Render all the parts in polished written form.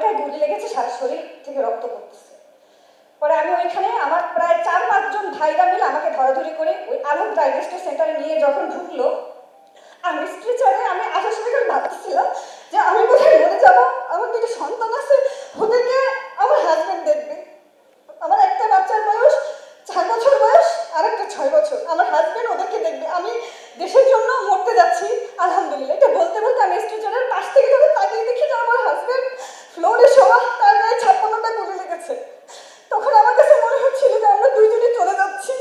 পায়ে গুলি লেগেছে, সারা শরীর থেকে রক্ত পড়তেছে। পরে আমি ওইখানে আমার প্রায় 4-5 জন ভাইরা মিলে আমাকে ধরাধরি করে ওই আলোক ডায়াগনস্টিক সেন্টারে নিয়ে যখন ঢুকলো, আমি স্ট্রেচারে আমি আসার সময় করে ভাবতেছিলাম যে আমি কোথায় মরে যাবো, আমার দুটো সন্তান আছে, ওদেরকে আমার হাজব্যান্ড দেখবে। আমার একটা বাচ্চার বয়স 4 বছর বয়স, আর একটা 6 বছর। আমার হাজব্যান্ড ওদেরকে দেখবে। আমি দেশের জন্য মরতে যাচ্ছি। আলহামদুলিল্লাহ, এটা বলতে বলতে আমি স্ট্রেচারের পাশ থেকে যখন তাকিয়ে দেখি যে আমার হাজব্যান্ড ফ্লোরে শোয়া, তার গায়ে 56টা গুলি লেগেছে। তখন আমার কাছে মনে হচ্ছিল যে আমরা দুইজনই চলে যাচ্ছি,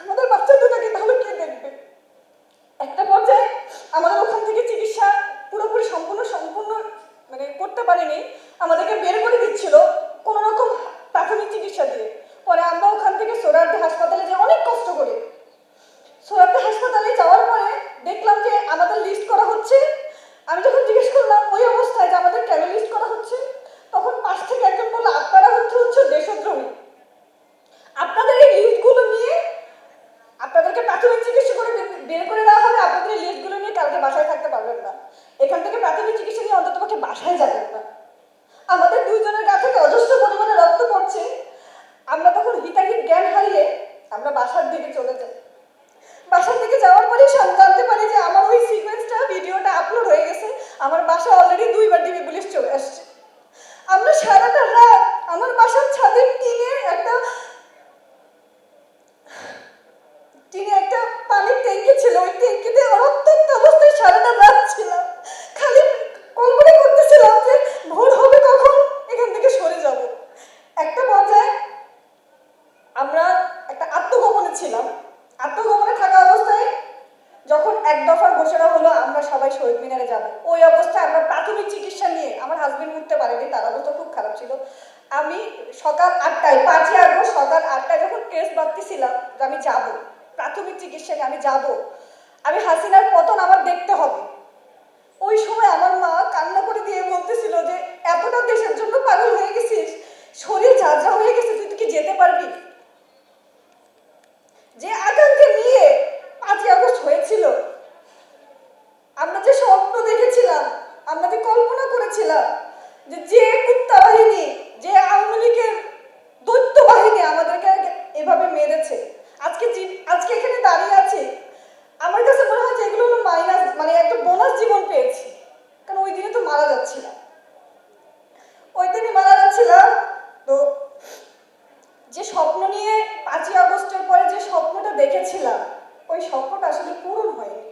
আমাদের বাচ্চা দুটাকে তাহলে কে দেখবে। একটা পর্যায়ে আমাদের ওখান থেকে চিকিৎসা পুরোপুরি সম্পূর্ণ মানে করতে পারিনি, আমাদেরকে বের করে দিচ্ছিল কোনো রকম প্রাথমিক চিকিৎসা দিয়ে। পরে আমরা ওখান থেকে সোহরাওয়ার্দী হাসপাতালে যে অনেক কষ্ট করি, সোহরাওয়ার্দী হাসপাতালে যাওয়ার পরে দেখলাম যে আমাদের লিস্ট করা হচ্ছে। আমি যখন জিজ্ঞেস করলাম ওই অবস্থায় যে আমাদের কেন লিস্ট করা হচ্ছে, তখন পাশ থেকে একজন বললো আপনারা হচ্ছে দেশদ্রোহী, আপনাদের এই লিস্টগুলো নিয়ে আপনাদেরকে প্রাথমিক চিকিৎসা করে বের করে দেওয়া হবে, আপনাদের এই লিস্টগুলো নিয়ে কালকে বাসায় থাকতে পারবেন না, এখান থেকে প্রাথমিক চিকিৎসা নিয়ে অন্তত পক্ষে বাসায় যাবেন না। আমাদের দুইজনের গা থেকে অজস্র পরিমাণে রক্ত পড়ছে। আমরা তখন হিতাহিত জ্ঞান হারিয়ে আমরা বাসার দিকে চলে যাই। বাসার দিকে যাওয়ার পরে জানতে পারি যে আমার ওই সিকোয়েন্সটা ভিডিওটা আপলোড হয়ে গেছে, আমার বাসা অলরেডি 2বার ডিবি পুলিশ চলে আসছে। আমরা সারাটা রাত আমার বাসার ছাদের টিনে একটা পানির ট্যাঙ্কি ছিল, ওই ট্যাঙ্কিতে অত্যন্ত অবস্থায় সারাটা রাত ছিলাম। খালি কল্পনা করতেছিলাম যে ভোর হবে কখন, এখান থেকে সরে যাব। একটা পর্যায়ে আমরা একটা আত্মগোপনে ছিলাম। আত্মগোপনে থাকা অবস্থায় যখন এক দফা ঘোষণা হলো আমরা সবাই শহীদ মিনারে যাব, ওই অবস্থায় আমরা প্রাথমিক চিকিৎসা নিয়ে, আমার হাজবেন্ড উঠতে পারেনি, তার অবস্থা খুব খারাপ ছিল। আমি সকাল 8টায় 5ই আগস্ট সকাল 8টায় যখন কেস বাঁধতেছিলাম যে আমি যাব প্রাথমিক চিকিৎসা নিয়ে, আমি যাব, আমি হাসিনার পতন আমার দেখতে হবে, ওই সময় আমার মা কান্না করে দিয়ে বলতেছিল যে এতটা দেশের জন্য পাগল হয়ে গেছিস, শরীর ঝাঁঝরা হয়ে গেছে, তুই কি যেতে পারবি। যে আকাঙ্ক্ষা নিয়ে 5ই আগস্ট হয়েছিল, আমরা যে স্বপ্ন দেখেছিলাম, আমরা যে কল্পনা করেছিলাম যে কুত্তা বাহিনী, যে আওয়ামী লীগের দৈত্য বাহিনী আমাদেরকে এভাবে মেরেছে, আজকে এখানে দাঁড়িয়ে আছে, আমার কাছে মনে হয় যে এগুলো হলো মাইনাস, মানে একটা বোনাস জীবন পেয়েছি। কারণ ওই দিনে তো মারা যাচ্ছিলাম, ওই দিনই মারা যাচ্ছিলাম। তো যে স্বপ্ন নিয়ে 5ই আগস্টের পরে যে স্বপ্নটা দেখেছিলাম, ওই স্বপ্নটা আসলে পূরণ হয়নি।